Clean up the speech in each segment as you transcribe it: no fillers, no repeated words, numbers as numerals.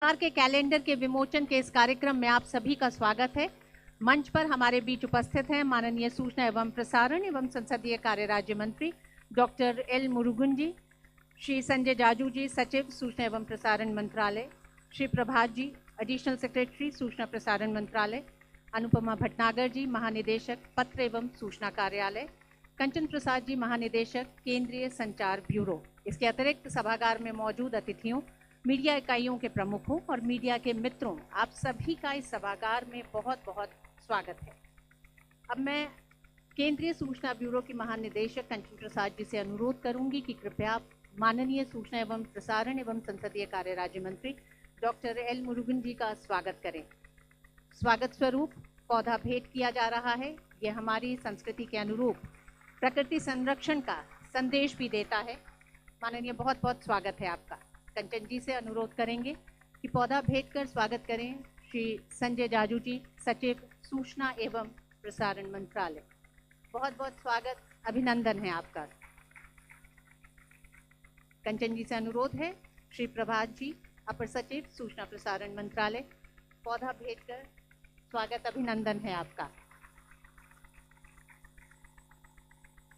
सरकार के कैलेंडर के विमोचन के इस कार्यक्रम में आप सभी का स्वागत है। मंच पर हमारे बीच उपस्थित हैं माननीय सूचना एवं प्रसारण एवं संसदीय कार्य राज्य मंत्री डॉक्टर एल मुरुगन जी, श्री संजय जाजू जी, सचिव सूचना एवं प्रसारण मंत्रालय, श्री प्रभात जी, एडिशनल सेक्रेटरी सूचना प्रसारण मंत्रालय, अनुपमा भटनागर जी, महानिदेशक पत्र एवं सूचना कार्यालय, कंचन प्रसाद जी, महानिदेशक केंद्रीय संचार ब्यूरो। इसके अतिरिक्त सभागार में मौजूद अतिथियों, मीडिया इकाइयों के प्रमुखों और मीडिया के मित्रों, आप सभी का इस सभागार में बहुत बहुत स्वागत है। अब मैं केंद्रीय सूचना ब्यूरो की महानिदेशक कंचन प्रसाद जी से अनुरोध करूंगी कि कृपया आप माननीय सूचना एवं प्रसारण एवं संसदीय कार्य राज्य मंत्री डॉक्टर एल मुरुगन जी का स्वागत करें। स्वागत स्वरूप पौधा भेंट किया जा रहा है। यह हमारी संस्कृति के अनुरूप प्रकृति संरक्षण का संदेश भी देता है। माननीय, बहुत बहुत स्वागत है आपका। कंचन जी से अनुरोध करेंगे कि पौधा भेंट कर स्वागत करें श्री संजय जाजू जी, सचिव सूचना एवं प्रसारण मंत्रालय। बहुत बहुत स्वागत, अभिनंदन है आपका। कंचन जी से अनुरोध है श्री प्रभात जी, अपर सचिव सूचना प्रसारण मंत्रालय, पौधा भेंट कर स्वागत, अभिनंदन है आपका।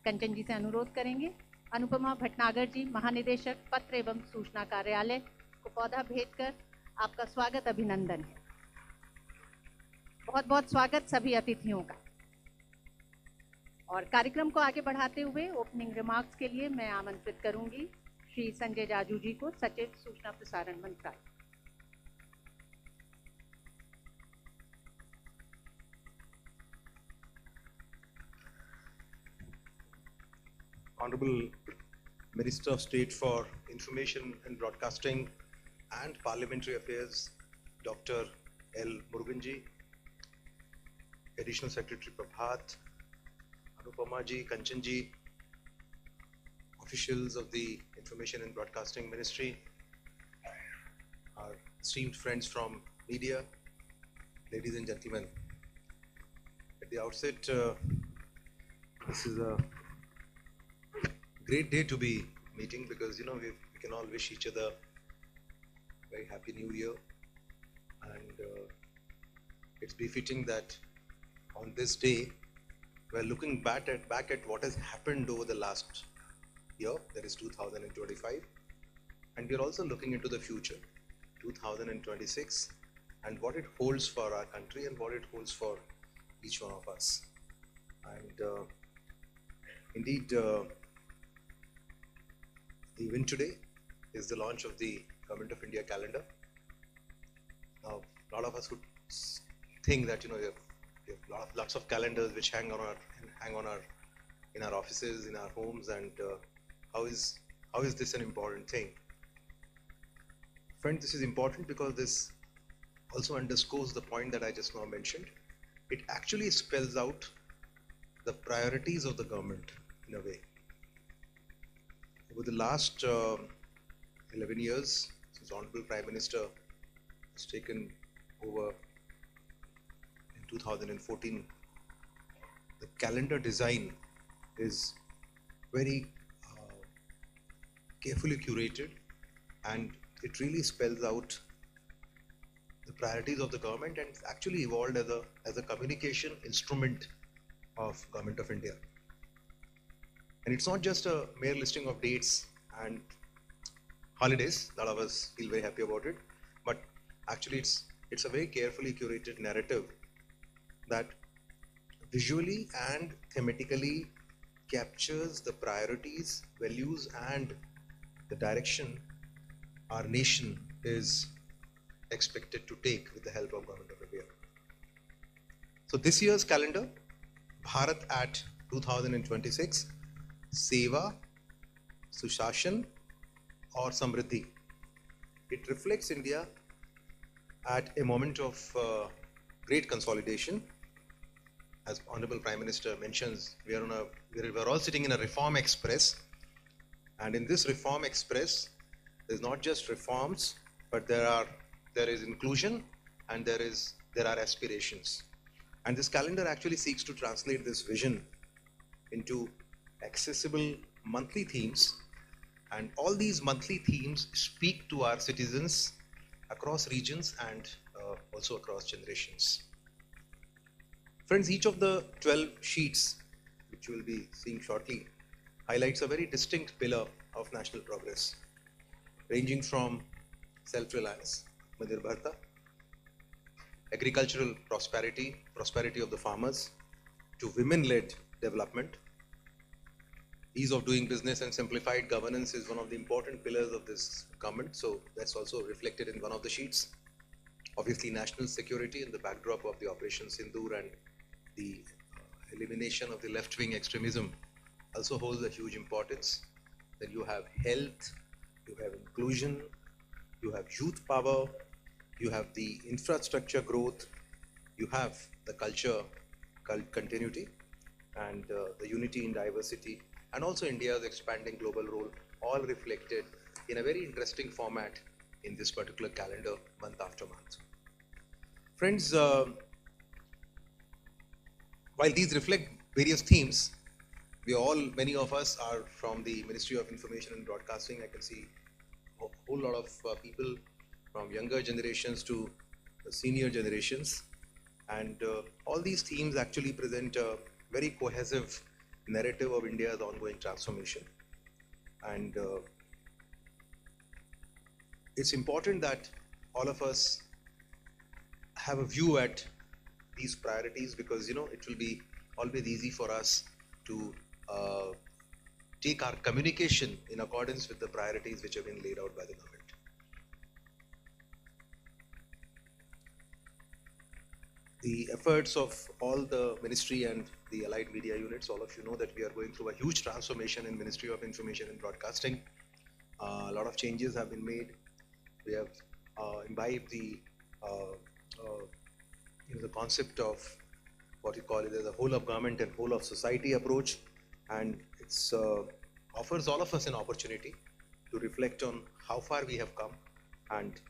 कंचन जी से अनुरोध करेंगे अनुपमा भटनागर जी, महानिदेशक पत्र एवं सूचना कार्यालय, को पौधा भेंट कर आपका स्वागत, अभिनंदन है। बहुत बहुत स्वागत सभी अतिथियों का। और कार्यक्रम को आगे बढ़ाते हुए ओपनिंग रिमार्क्स के लिए मैं आमंत्रित करूंगी श्री संजय जाजू जी को, सचिव सूचना प्रसारण मंत्रालय। Honorable Minister of State for Information and Broadcasting and Parliamentary Affairs, Dr. L. Murugan ji, Additional Secretary Prabhat, Anupama ji, Kanchan ji, officials of the Information and Broadcasting Ministry, our esteemed friends from media, ladies and gentlemen. At the outset, this is a great day to be meeting because we can all wish each other a very happy new year, and it's befitting that on this day we're looking back at what has happened over the last year, that is 2025, and we're also looking into the future, 2026, and what it holds for our country and what it holds for each one of us. And indeed, the event today is the launch of the Government of India calendar. Now, a lot of us would think that we have lots of calendars which hang in our offices, in our homes, and how is this an important thing? Friend, this is important because this also underscores the point that I just now mentioned. It actually spells out the priorities of the government in a way. Over the last 11 years, since Honorable Prime Minister has taken over in 2014, the calendar design is very carefully curated, and it really spells out the priorities of the government, and it's actually evolved as a communication instrument of Government of India. And it's not just a mere listing of dates and holidays. A lot of us feel very happy about it, but actually it's a very carefully curated narrative that visually and thematically captures the priorities, values, and the direction our nation is expected to take with the help of Government of India. So this year's calendar, Bharat at 2026, Seva, Sushashan or Samriddhi. It reflects India at a moment of great consolidation. As Honorable Prime Minister mentions, we are all sitting in a reform express, and in this reform express, there's not just reforms, but there is inclusion, and there are aspirations. And this calendar actually seeks to translate this vision into accessible monthly themes, and all these monthly themes speak to our citizens across regions and also across generations. Friends, each of the 12 sheets, which you will be seeing shortly, highlights a very distinct pillar of national progress, ranging from self-reliance, Atmanirbharta, agricultural prosperity, prosperity of the farmers, to women-led development. Ease of doing business and simplified governance is one of the important pillars of this government, so that's also reflected in one of the sheets. Obviously, national security in the backdrop of the Operation Sindoor and the elimination of the left-wing extremism also holds a huge importance. Then you have health, you have inclusion, you have youth power, you have the infrastructure growth, you have the culture continuity, and the unity in diversity, and also India's expanding global role, all reflected in a very interesting format in this particular calendar, month after month. Friends, while these reflect various themes, many of us are from the Ministry of Information and Broadcasting. I can see a whole lot of people from younger generations to the senior generations. And all these themes actually present a very cohesive narrative of India's ongoing transformation. And it's important that all of us have a view at these priorities, because it will be always easy for us to take our communication in accordance with the priorities which have been laid out by the government. The efforts of all the ministry and the allied media units, all of you know that we are going through a huge transformation in Ministry of Information and Broadcasting. A lot of changes have been made. We have imbibed the the concept of what you call it as a whole of government and whole of society approach, and it offers all of us an opportunity to reflect on how far we have come and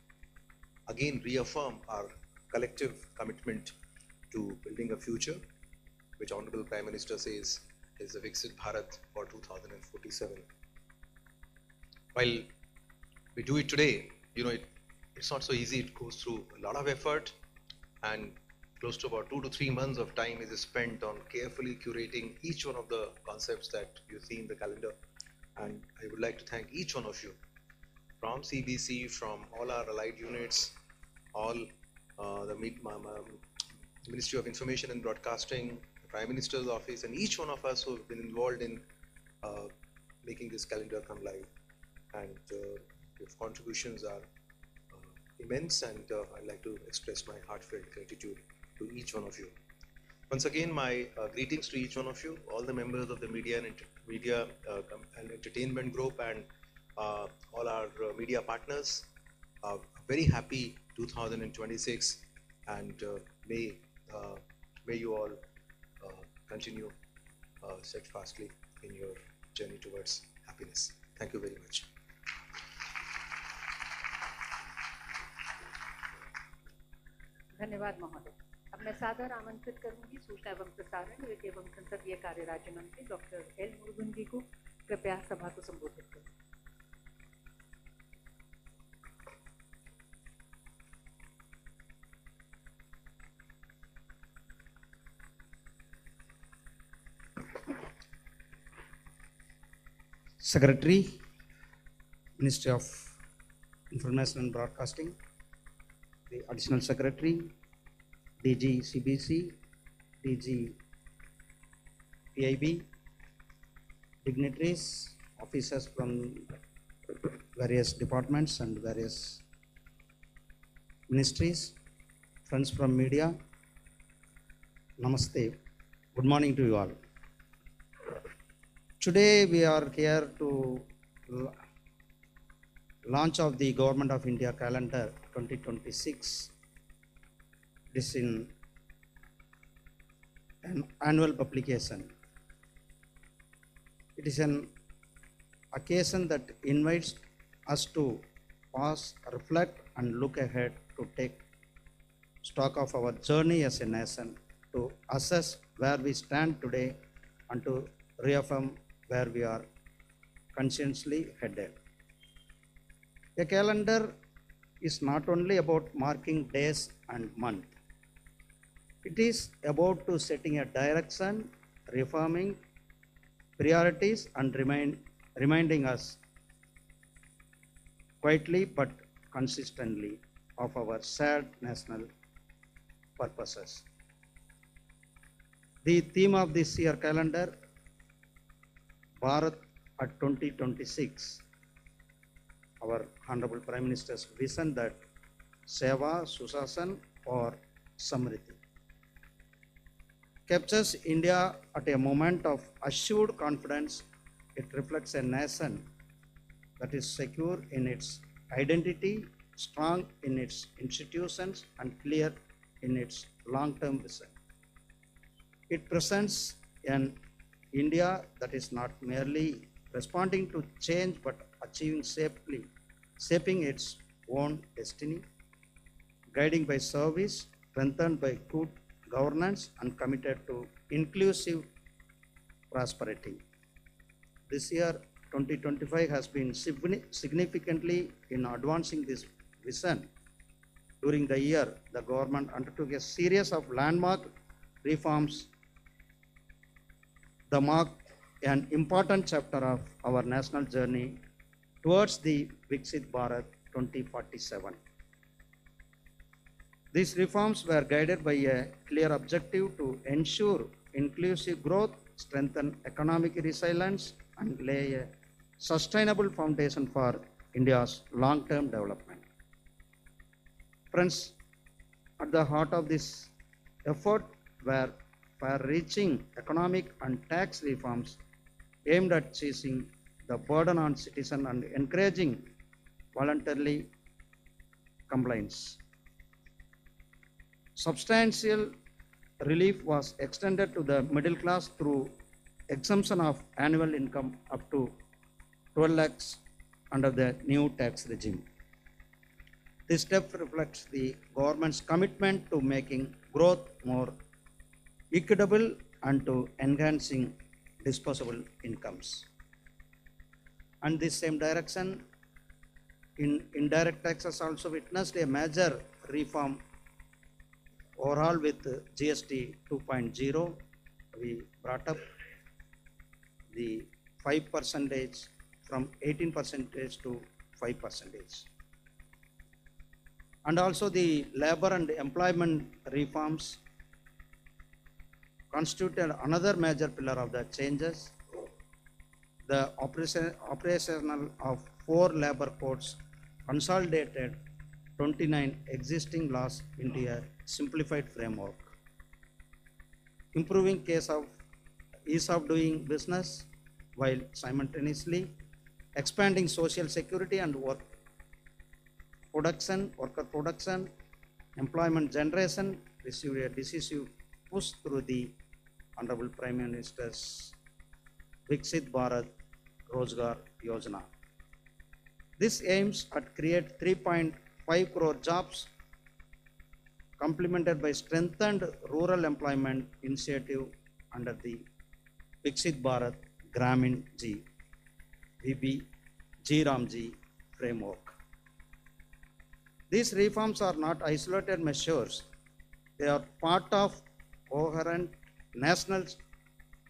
again reaffirm our collective commitment to building a future which Honorable Prime Minister says is a Viksit Bharat for 2047. While we do it today, it's not so easy. It goes through a lot of effort, and close to about 2 to 3 months of time is spent on carefully curating each one of the concepts that you see in the calendar. And I would like to thank each one of you from CBC, from all our allied units, all the Ministry of Information and Broadcasting, the Prime Minister's Office, and each one of us who have been involved in making this calendar come live. And your contributions are immense, and I'd like to express my heartfelt gratitude to each one of you. Once again, my greetings to each one of you, all the members of the media and entertainment group, and all our media partners. A very happy 2026, and may you all continue steadfastly in your journey towards happiness. Thank you very much. धन्यवाद महोदय। अब मैं सादर आमंत्रित करूंगी सूचना एवं प्रसारण एवं संसदीय कार्य राज्य मंत्री डॉक्टर एल मुरुगन जी को, कृपया सभा को संबोधित करें। Secretary, Ministry of Information and Broadcasting, the Additional Secretary, DG CBC, DG PIB, dignitaries, officers from various departments and various ministries, friends from media, Namaste. Good morning to you all. Today we are here to launch of the Government of India calendar 2026. This is an annual publication. It is an occasion that invites us to pause, reflect, and look ahead to take stock of our journey as a nation, to assess where we stand today, and to reaffirm where we are consciously headed. A calendar is not only about marking days and month. It is about to setting a direction, reforming priorities and reminding us quietly but consistently of our shared national purposes. The theme of this year calendar, Bharat at 2026, our Honorable Prime Minister's vision that Seva, Susasan or Samriddhi, captures India at a moment of assured confidence. It reflects a nation that is secure in its identity, strong in its institutions, and clear in its long-term vision. It presents an India that is not merely responding to change but achieving safely, shaping its own destiny, guiding by service, strengthened by good governance, and committed to inclusive prosperity. This year, 2025 has been significantly in advancing this vision. During the year, the government undertook a series of landmark reforms that mark an important chapter of our national journey towards the Viksit Bharat 2047. These reforms were guided by a clear objective to ensure inclusive growth, strengthen economic resilience, and lay a sustainable foundation for India's long-term development. Friends, at the heart of this effort were far-reaching economic and tax reforms aimed at easing the burden on citizens and encouraging voluntary compliance. Substantial relief was extended to the middle class through exemption of annual income up to 12 lakhs under the new tax regime. This step reflects the government's commitment to making growth more equitable and to enhancing disposable incomes. And this same direction, in indirect taxes also witnessed a major reform overall with GST 2.0. We brought up the 5% from 18% to 5%. And also the labor and employment reforms constituted another major pillar of the changes. The operational of 4 labor codes consolidated 29 existing laws into a simplified framework, improving case of ease of doing business while simultaneously expanding social security and worker production, employment generation received a decisive push through the Honorable Prime Minister's Viksit Bharat Rozgar Yojana. This aims at create 3.5 crore jobs, complemented by strengthened rural employment initiative under the Viksit Bharat Gramin G Ramji framework. These reforms are not isolated measures. They are part of coherent national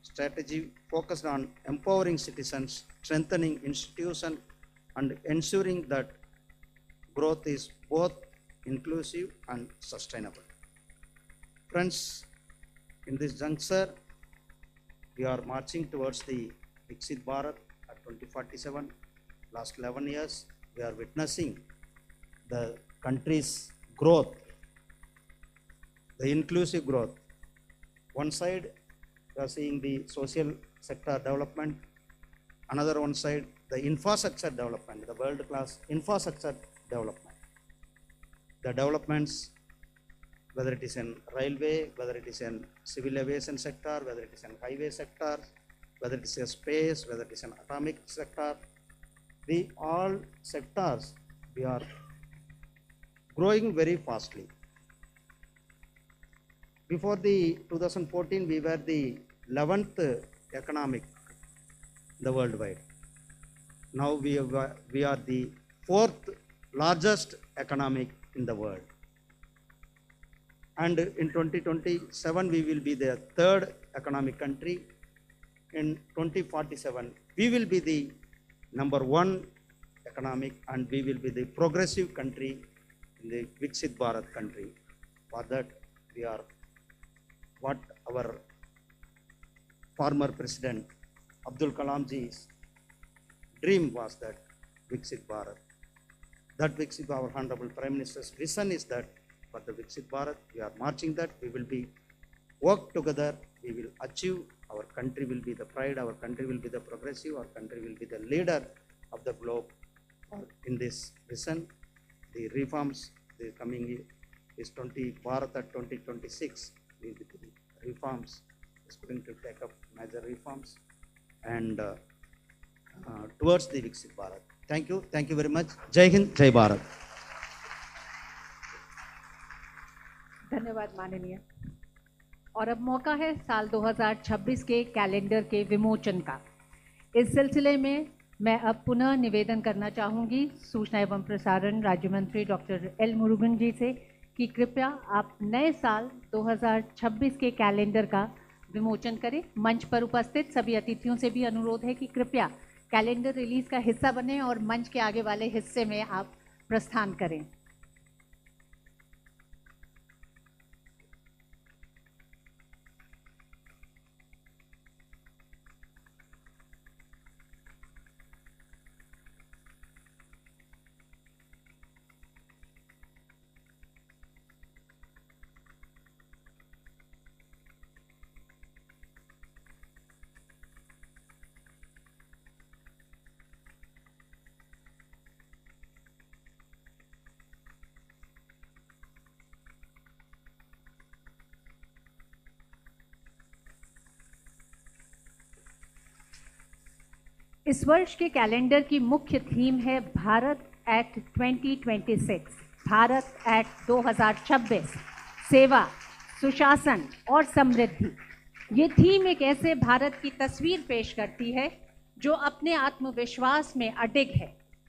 strategy focused on empowering citizens, strengthening institutions, and ensuring that growth is both inclusive and sustainable. Friends, in this juncture, we are marching towards the Viksit Bharat at 2047. Last 11 years, we are witnessing the country's growth, the inclusive growth. One side, we are seeing the social sector development. Another one side, the infrastructure development, the world-class infrastructure development. The developments, whether it is in railway, whether it is in civil aviation sector, whether it is in highway sector, whether it is in space, whether it is in atomic sector, all sectors, we are growing very fastly. Before the 2014, we were the 11th economic in the worldwide. Now we are the 4th largest economic in the world. And in 2027, we will be the third economic country. In 2047, we will be the number one economic, and we will be the progressive country in the Viksit Bharat country. For that, we are what our former president Abdul Kalam ji's dream was, that Viksit Bharat. That Viksit, our Honorable Prime Minister's vision is that for the Viksit Bharat, we are marching that. We will be work together, we will achieve, our country will be the pride, our country will be the progressive, our country will be the leader of the globe in this vision. The reforms, the coming year is Bharat at 2026, will be the reforms, is going to take up major reforms and towards the Viksit Bharat. Thank you very much. Jai Hind, Jai Bharat. धन्यवाद माननीय। और अब मौका है साल 2026 के calendar के विमोचन का। इस सिलसिले में मैं अब पुनः निवेदन करना चाहूँगी सूचना एवं प्रसारण राज्य मंत्री डॉक्टर एल मुरुगन जी से कि कृपया आप नए साल 2026 के कैलेंडर का विमोचन करें। मंच पर उपस्थित सभी अतिथियों से भी अनुरोध है कि कृपया कैलेंडर रिलीज का हिस्सा बने और मंच के आगे वाले हिस्से में आप प्रस्थान करें। इस वर्ष के कैलेंडर की मुख्य थीम है भारत एक्ट 2026, भारत एक्ट 2026, सेवा, सुशासन और समृद्धि। ये थीम एक ऐसे भारत की तस्वीर पेश करती है जो अपने आत्मविश्वास में अडिग है,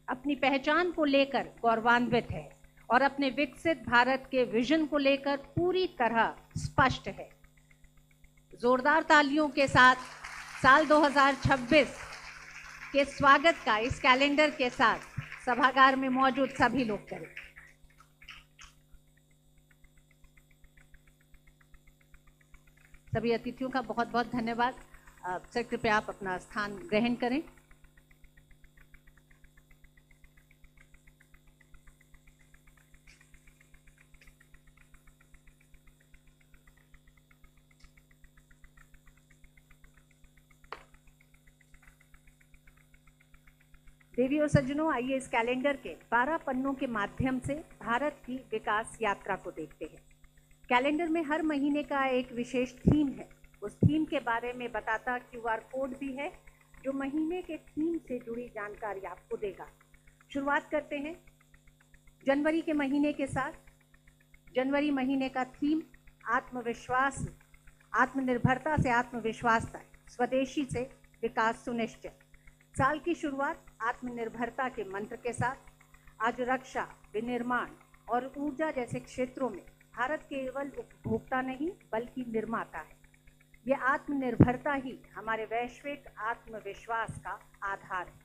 अपनी पहचान को लेकर गौरवान्वित है और अपने विकसित भारत के विजन को लेकर पूरी तरह स्पष्ट है। जोरदार तालियों के साथ साल 2026 के स्वागत का इस कैलेंडर के साथ सभागार में मौजूद सभी लोग करें। सभी अतिथियों का बहुत बहुत धन्यवाद। सर कृपया आप अपना स्थान ग्रहण करें। देवी और सज्जनों, आइए इस कैलेंडर के 12 पन्नों के माध्यम से भारत की विकास यात्रा को देखते हैं। कैलेंडर में हर महीने का एक विशेष थीम है। उस थीम के बारे में बताता QR कोड भी है जो महीने के थीम से जुड़ी जानकारी आपको देगा। शुरुआत करते हैं जनवरी के महीने के साथ। जनवरी महीने का थीम आत्मविश्वास, आत्मनिर्भरता से आत्मविश्वास तक, स्वदेशी से विकास सुनिश्चित। साल की शुरुआत आत्मनिर्भरता के मंत्र के साथ। आज रक्षा, विनिर्माण और ऊर्जा जैसे क्षेत्रों में भारत केवल उपभोक्ता नहीं बल्कि निर्माता है। ये आत्मनिर्भरता ही हमारे वैश्विक आत्मविश्वास का आधार है।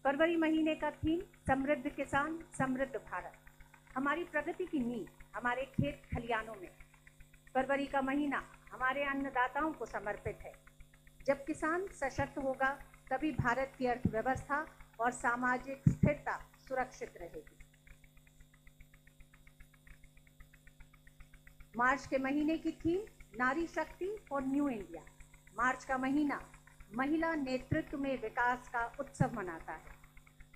फरवरी महीने का थीम समृद्ध किसान, समृद्ध भारत। हमारी प्रगति की नींव हमारे खेत खलियानों में। फरवरी का महीना हमारे अन्नदाताओं को समर्पित है। जब किसान सशक्त होगा तभी भारत की अर्थव्यवस्था और सामाजिक स्थिरता सुरक्षित रहेगी। मार्च के महीने की थीम नारी शक्ति फॉर न्यू इंडिया। मार्च का महीना महिला नेतृत्व में विकास का उत्सव मनाता है।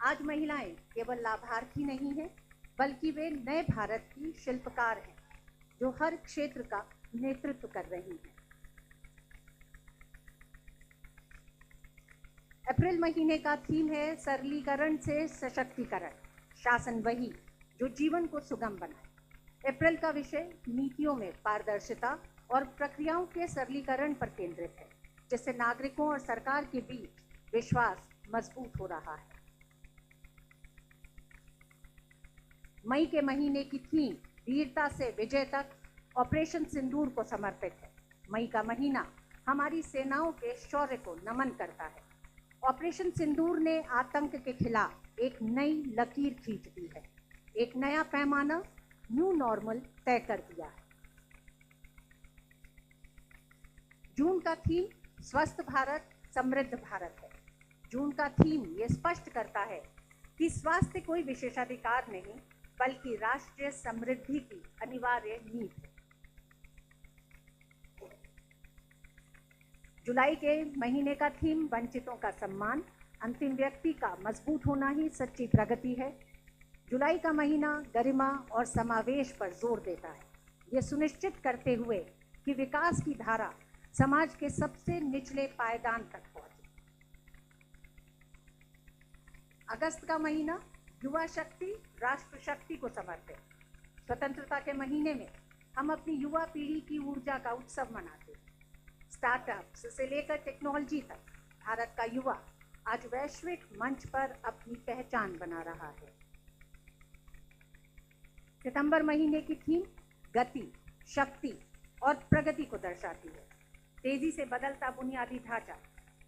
आज महिलाएं केवल लाभार्थी नहीं हैं बल्कि वे नए भारत की शिल्पकार हैं जो हर क्षेत्र का नेतृत्व कर रही हैं। अप्रैल महीने का थीम है सरलीकरण से सशक्तिकरण। शासन वही जो जीवन को सुगम बनाए। अप्रैल का विषय नीतियों में पारदर्शिता और प्रक्रियाओं के सरलीकरण पर केंद्रित है, जिससे नागरिकों और सरकार के बीच विश्वास मजबूत हो रहा है। मई के महीने की थीम वीरता से विजय तक ऑपरेशन सिंदूर को समर्पित है। मई का महीना हमारी सेनाओं के शौर्य को नमन करता है। ऑपरेशन सिंदूर ने आतंक के खिलाफ एक नई लकीर खींच दी है, एक नया पैमाना, न्यू नॉर्मल तय कर दिया है। जून का थीम स्वस्थ भारत समृद्ध भारत है। जून का थीम ये स्पष्ट करता है कि स्वास्थ्य कोई विशेषाधिकार नहीं, बल्कि राष्ट्रीय समृद्धि की अनिवार्य नींव है। जुलाई के महीने का थीम वंचितों का सम्मान, अंतिम व्यक्ति का मजबूत होना ही सच्ची प्रगति है। जुलाई का महीना गरिमा और समावेश पर जोर देता है, ये सुनिश्चित करते हुए कि विकास की धारा समाज के सबसे निचले पायदान तक पहुंचे। अगस्त का महीना युवा शक्ति राष्ट्र शक्ति को समर्पित। स्वतंत्रता के महीने में हम अपनी युवा पीढ़ी की ऊर्जा का उत्सव मनाते हैं। स्टार्टअप्स से लेकर टेक्नोलॉजी तक भारत का युवा आज वैश्विक मंच पर अपनी पहचान बना रहा है। सितंबर महीने की थीम गति, शक्ति और प्रगति को दर्शाती है। तेजी से बदलता बुनियादी ढांचा।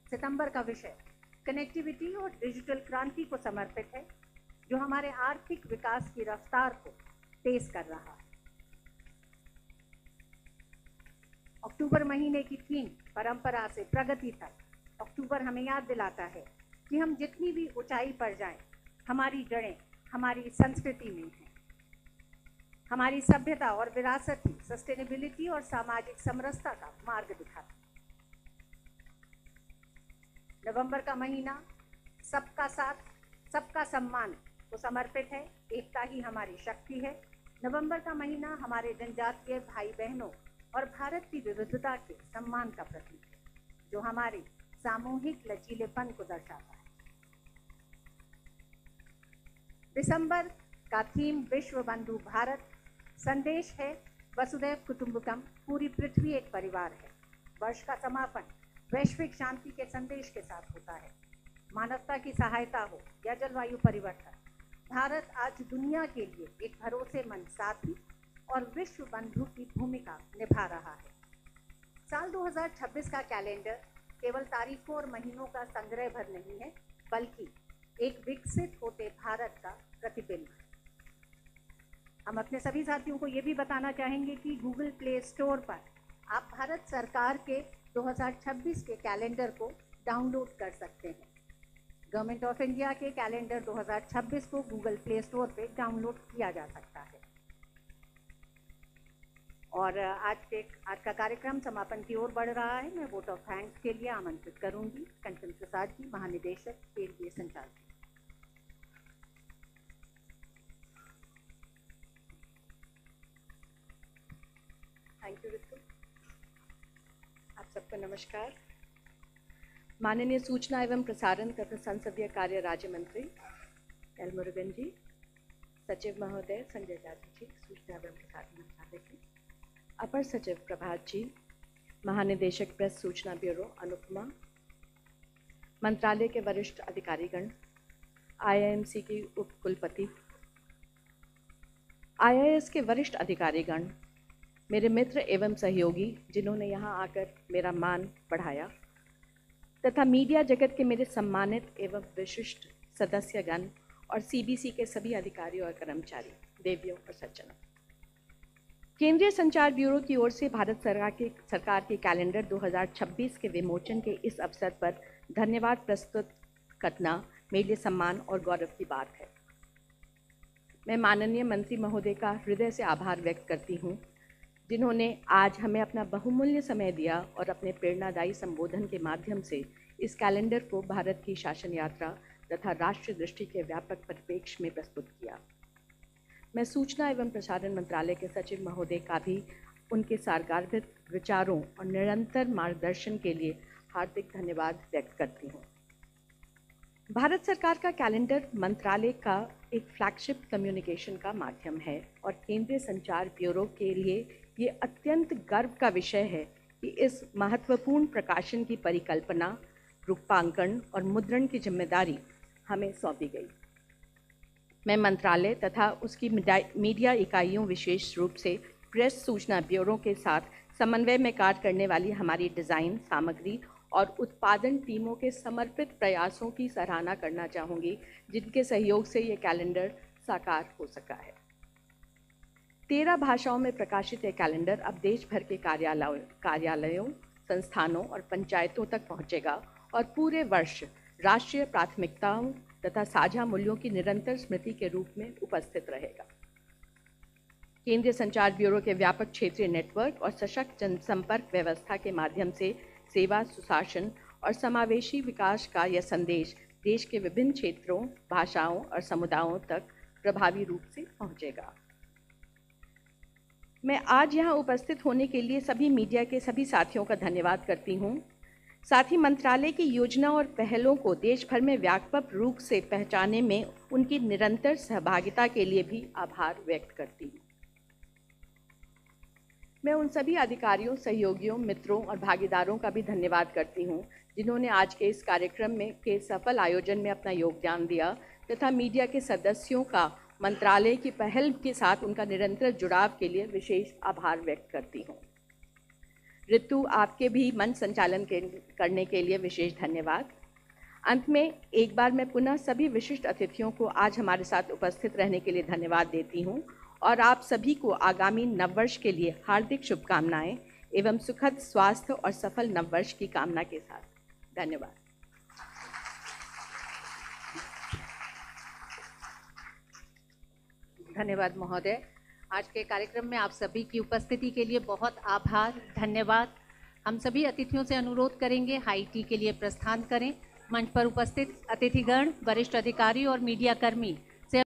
सितंबर का विषय कनेक्टिविटी और डिजिटल क्रांति को समर्पित है, जो हमारे आर्थिक विकास की रफ्तार को तेज कर रहा है। अक्टूबर महीने की थीम परंपरा से प्रगति तक। अक्टूबर हमें याद दिलाता है कि हम जितनी भी ऊंचाई पर जाएं, हमारी जड़ें हमारी संस्कृति में हैं। हमारी सभ्यता और विरासत ही सस्टेनेबिलिटी और सामाजिक समरसता का मार्ग दिखाती है। नवंबर का महीना सबका साथ सबका सम्मान को समर्पित है। एकता ही हमारी शक्ति है। नवंबर का महीना हमारे जनजातीय भाई बहनों और भारत की विविधता के सम्मान का प्रतीक है, जो हमारे सामूहिक लचीलेपन को दर्शाता है। दिसंबर का थीम विश्व बंधु भारत। संदेश है वसुधैव कुटुंबकम, पूरी पृथ्वी एक परिवार है। वर्ष का समापन वैश्विक शांति के संदेश के साथ होता है। मानवता की सहायता हो या जलवायु परिवर्तन, भारत आज दुनिया के लिए एक भरोसेमंद साथी और विश्व बंधु की भूमिका निभा रहा है। साल 2026 का कैलेंडर केवल तारीखों और महीनों का संग्रह भर नहीं है, बल्कि एक विकसित होते भारत का प्रतिबिंब है। हम अपने सभी साथियों को ये भी बताना चाहेंगे कि गूगल प्ले स्टोर पर आप भारत सरकार के 2026 के कैलेंडर को डाउनलोड कर सकते हैं। गवर्नमेंट ऑफ इंडिया के कैलेंडर 2026 को गूगल प्ले स्टोर पे डाउनलोड किया जा सकता है। और आज का कार्यक्रम समापन की ओर बढ़ रहा है। मैं वोट ऑफ थैंक्स के लिए आमंत्रित करूंगी कंचन प्रसाद जी, महानिदेशक केंद्रीय संचार। थैंक यू ऋतु। आप सबको नमस्कार। माननीय सूचना एवं प्रसारण तथा संसदीय कार्य राज्य मंत्री एल मुरुगन जी, सचिव महोदय संजय जाति जी, सूचना एवं प्रसारण मंत्रालय के अपर सचिव प्रभात जी, महानिदेशक प्रेस सूचना ब्यूरो अनुपमा, मंत्रालय के वरिष्ठ अधिकारीगण, IIMC की उप कुलपति, IIS के वरिष्ठ अधिकारीगण, मेरे मित्र एवं सहयोगी जिन्होंने यहाँ आकर मेरा मान बढ़ाया, तथा मीडिया जगत के मेरे सम्मानित एवं विशिष्ट सदस्यगण और CBC के सभी अधिकारी और कर्मचारी, देवियों और सज्जनों। केंद्रीय संचार ब्यूरो की ओर से भारत सरकार के कैलेंडर 2026 के विमोचन के इस अवसर पर धन्यवाद प्रस्तुत करना मेरे लिए सम्मान और गौरव की बात है। मैं माननीय मंत्री महोदय का हृदय से आभार व्यक्त करती हूँ, जिन्होंने आज हमें अपना बहुमूल्य समय दिया और अपने प्रेरणादायी संबोधन के माध्यम से इस कैलेंडर को भारत की शासन यात्रा तथा राष्ट्रीय दृष्टि के व्यापक परिप्रेक्ष्य में प्रस्तुत किया। मैं सूचना एवं प्रसारण मंत्रालय के सचिव महोदय का भी उनके सारगार्भिक विचारों और निरंतर मार्गदर्शन के लिए हार्दिक धन्यवाद व्यक्त करती हूँ। भारत सरकार का कैलेंडर मंत्रालय का एक फ्लैगशिप कम्युनिकेशन का माध्यम है और केंद्रीय संचार ब्यूरो के लिए ये अत्यंत गर्व का विषय है कि इस महत्वपूर्ण प्रकाशन की परिकल्पना, रूपांकन और मुद्रण की जिम्मेदारी हमें सौंपी गई। मैं मंत्रालय तथा उसकी मीडिया इकाइयों, विशेष रूप से प्रेस सूचना ब्यूरो के साथ समन्वय में कार्य करने वाली हमारी डिज़ाइन, सामग्री और उत्पादन टीमों के समर्पित प्रयासों की सराहना करना चाहूँगी, जिनके सहयोग से ये कैलेंडर साकार हो सका है। 13 भाषाओं में प्रकाशित ये कैलेंडर अब देश भर के कार्यालयों, संस्थानों और पंचायतों तक पहुँचेगा और पूरे वर्ष राष्ट्रीय प्राथमिकताओं तथा साझा मूल्यों की निरंतर स्मृति के रूप में उपस्थित रहेगा। केंद्रीय संचार ब्यूरो के व्यापक क्षेत्रीय नेटवर्क और सशक्त जनसंपर्क व्यवस्था के माध्यम से सेवा, सुशासन और समावेशी विकास का यह संदेश देश के विभिन्न क्षेत्रों, भाषाओं और समुदायों तक प्रभावी रूप से पहुंचेगा। मैं आज यहाँ उपस्थित होने के लिए सभी मीडिया के सभी साथियों का धन्यवाद करती हूँ। साथ ही मंत्रालय की योजना और पहलों को देश भर में व्यापक रूप से पहचानने में उनकी निरंतर सहभागिता के लिए भी आभार व्यक्त करती हूँ। मैं उन सभी अधिकारियों, सहयोगियों, मित्रों और भागीदारों का भी धन्यवाद करती हूँ, जिन्होंने आज के इस कार्यक्रम के सफल आयोजन में अपना योगदान दिया तथा मीडिया के सदस्यों का मंत्रालय की पहल के साथ उनका निरंतर जुड़ाव के लिए विशेष आभार व्यक्त करती हूँ। ऋतु, आपके भी मंच संचालन करने के लिए विशेष धन्यवाद। अंत में एक बार मैं पुनः सभी विशिष्ट अतिथियों को आज हमारे साथ उपस्थित रहने के लिए धन्यवाद देती हूँ और आप सभी को आगामी नववर्ष के लिए हार्दिक शुभकामनाएं एवं सुखद स्वास्थ्य और सफल नववर्ष की कामना के साथ धन्यवाद। धन्यवाद महोदय। आज के कार्यक्रम में आप सभी की उपस्थिति के लिए बहुत आभार, धन्यवाद। हम सभी अतिथियों से अनुरोध करेंगे हाई टी के लिए प्रस्थान करें। मंच पर उपस्थित अतिथिगण, वरिष्ठ अधिकारी और मीडिया कर्मी